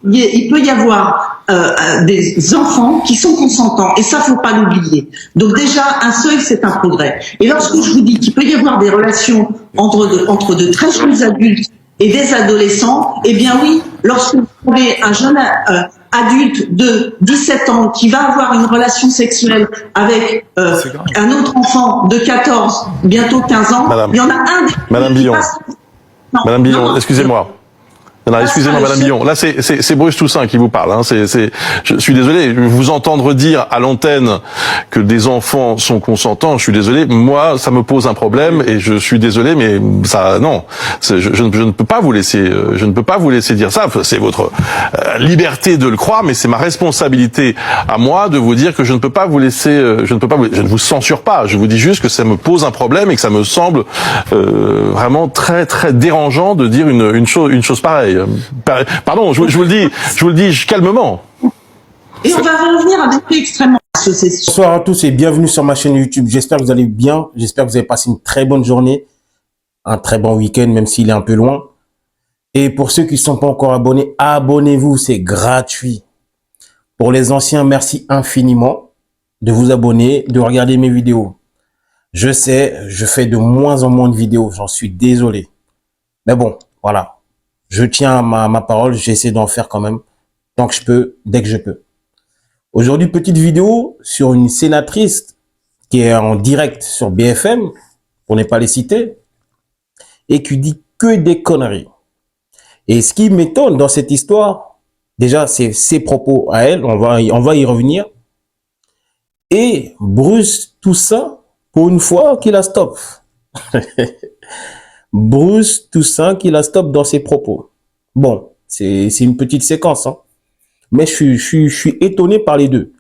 il peut y avoir des enfants qui sont consentants, et ça, faut pas l'oublier. Donc déjà, un seuil, c'est un progrès. Et lorsque je vous dis qu'il peut y avoir des relations entre de très jeunes adultes et des adolescents, eh bien oui, lorsque vous avez un jeune adulte de 17 ans qui va avoir une relation sexuelle avec un autre enfant de 14, bientôt 15 ans, il y en a un des Madame Billon, Madame Billon, excusez-moi. Non, excusez-moi, Madame Billon. Là, c'est Bruce Toussaint qui vous parle. Hein. Je suis désolé. Vous entendre dire à l'antenne que des enfants sont consentants, je suis désolé. Moi, ça me pose un problème et je suis désolé, mais ça, non. Je ne peux pas vous laisser. Je ne peux pas vous laisser dire ça. C'est votre liberté de le croire, mais c'est ma responsabilité à moi de vous dire que je ne peux pas vous laisser. Je ne vous censure pas. Je vous dis juste que ça me pose un problème et que ça me semble vraiment très très dérangeant de dire une chose pareille. Pardon, je vous le dis calmement. Et on va revenir à des faits extrêmement. Bonsoir à tous et bienvenue sur ma chaîne YouTube. J'espère que vous allez bien. J'espère que vous avez passé une très bonne journée, un très bon week-end, même s'il est un peu loin. Et pour ceux qui ne sont pas encore abonnés, abonnez-vous, c'est gratuit. Pour les anciens, merci infiniment de vous abonner, de regarder mes vidéos. Je sais, je fais de moins en moins de vidéos, j'en suis désolé. Mais bon, voilà. Je tiens à ma parole, j'essaie d'en faire quand même, tant que je peux, dès que je peux. Aujourd'hui, petite vidéo sur une sénatrice qui est en direct sur BFM, pour ne pas les citer, et qui dit que des conneries. Et ce qui m'étonne dans cette histoire, déjà, c'est ses propos à elle, on va y revenir. Et Bruce Toussaint, pour une fois, qui la stoppe. Bruce Toussaint qui la stoppe dans ses propos. Bon, c'est une petite séquence, hein. Mais je suis étonné par les deux.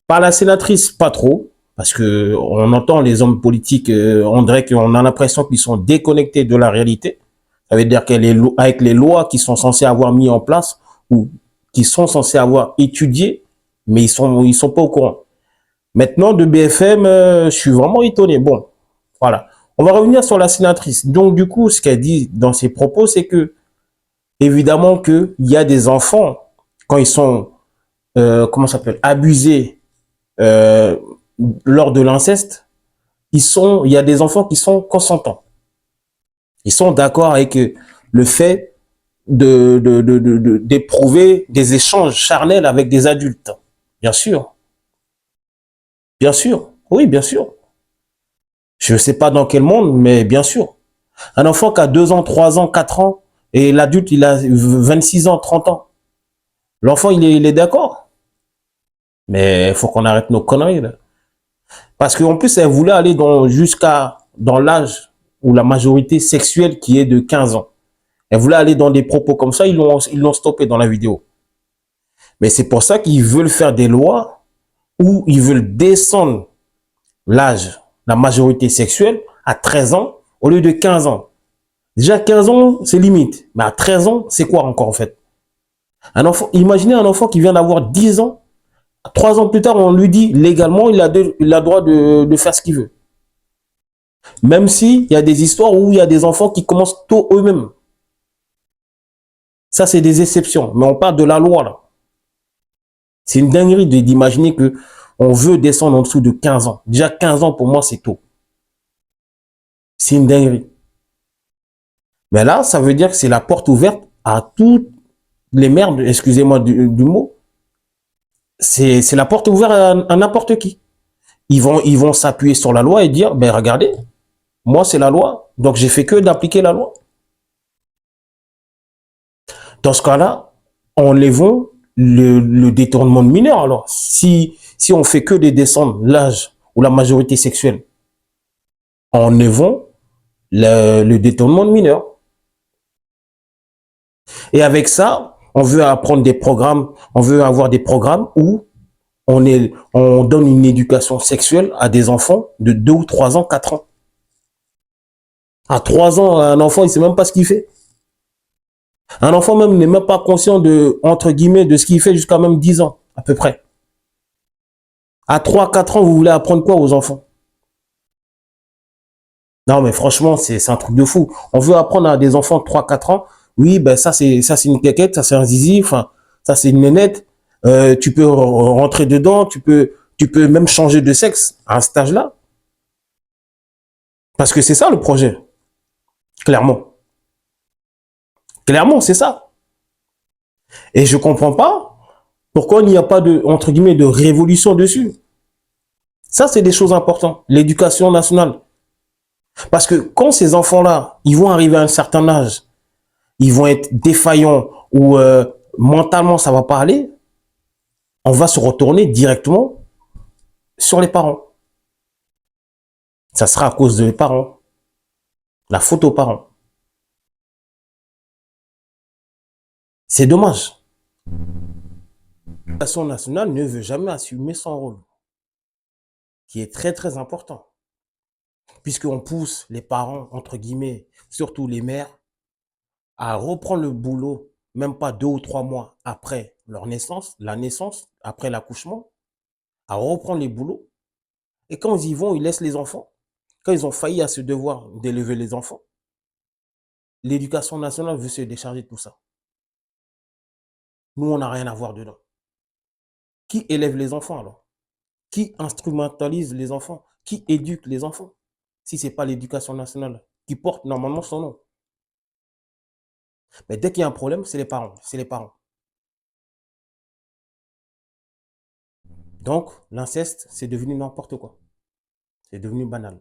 Par la sénatrice, pas trop, parce que on entend les hommes politiques, on dirait qu'on a l'impression qu'ils sont déconnectés de la réalité. Ça veut dire qu'avec les lois qui sont censées avoir mis en place ou qui sont censées avoir étudié, mais ils sont pas au courant. Maintenant, de BFM, je suis vraiment étonné. Bon, voilà. On va revenir sur la sénatrice. Donc, du coup, ce qu'elle dit dans ses propos, c'est que, évidemment, qu'il y a des enfants, quand ils sont, comment ça s'appelle, abusés lors de l'inceste, il y a des enfants qui sont consentants. Ils sont d'accord avec le fait d'éprouver des échanges charnels avec des adultes. Bien sûr. Bien sûr. Oui, bien sûr. Je ne sais pas dans quel monde, mais bien sûr. Un enfant qui a 2 ans, 3 ans, 4 ans, et l'adulte, il a 26 ans, 30 ans. L'enfant, il est d'accord. Mais il faut qu'on arrête nos conneries, là. Parce qu'en plus, elle voulait aller jusqu'à dans l'âge où la majorité sexuelle qui est de 15 ans. Elle voulait aller dans des propos comme ça, ils l'ont stoppé dans la vidéo. Mais c'est pour ça qu'ils veulent faire des lois où ils veulent descendre l'âge, la majorité sexuelle à 13 ans au lieu de 15 ans. Déjà 15 ans, c'est limite. Mais à 13 ans, c'est quoi encore en fait? Un enfant, imaginez un enfant qui vient d'avoir 10 ans. 3 ans plus tard, on lui dit légalement, il a le droit de faire ce qu'il veut. Même s'il y a des histoires où il y a des enfants qui commencent tôt eux-mêmes. Ça, c'est des exceptions. Mais on parle de la loi, là. C'est une dinguerie d'imaginer que on veut descendre en dessous de 15 ans. Déjà, 15 ans, pour moi, c'est tôt. C'est une dinguerie. Mais là, ça veut dire que c'est la porte ouverte à toutes les merdes, excusez-moi du mot. C'est la porte ouverte à n'importe qui. Ils vont s'appuyer sur la loi et dire, ben regardez, moi, c'est la loi, donc j'ai fait que d'appliquer la loi. Dans ce cas-là, enlevons le détournement de mineurs. Alors, si on fait que de descendre l'âge ou la majorité sexuelle, enlevons le détournement de mineurs. Et avec ça, on veut apprendre des programmes, on veut avoir des programmes où on donne une éducation sexuelle à des enfants de 2 ou 3 ans, 4 ans. À 3 ans, un enfant, il ne sait même pas ce qu'il fait. Un enfant même n'est même pas conscient de, entre guillemets, de ce qu'il fait jusqu'à même 10 ans, à peu près. À 3, 4 ans, vous voulez apprendre quoi aux enfants? Non, mais franchement, c'est un truc de fou. On veut apprendre à des enfants de 3, 4 ans, oui, ben ça c'est une quéquette, ça c'est un zizi, enfin, ça c'est une nénette. Tu peux rentrer dedans, tu peux même changer de sexe à un stage-là. Parce que c'est ça le projet. Clairement. Clairement, c'est ça. Et je comprends pas pourquoi il n'y a pas de, entre guillemets, de révolution dessus. Ça, c'est des choses importantes. L'éducation nationale. Parce que quand ces enfants-là, ils vont arriver à un certain âge, ils vont être défaillants ou mentalement ça va pas aller, on va se retourner directement sur les parents. Ça sera à cause des parents. La faute aux parents. C'est dommage. L'éducation nationale ne veut jamais assumer son rôle, qui est très très important. Puisqu'on pousse les parents, entre guillemets, surtout les mères, à reprendre le boulot, même pas 2 ou 3 mois après leur naissance, la naissance, après l'accouchement, à reprendre les boulots. Et quand ils y vont, ils laissent les enfants. Quand ils ont failli à ce devoir d'élever les enfants, l'éducation nationale veut se décharger de tout ça. Nous, on n'a rien à voir dedans. Qui élève les enfants alors? Qui instrumentalise les enfants? Qui éduque les enfants? Si ce n'est pas l'éducation nationale, qui porte normalement son nom. Mais dès qu'il y a un problème, c'est les parents. C'est les parents. Donc, l'inceste, c'est devenu n'importe quoi. C'est devenu banal.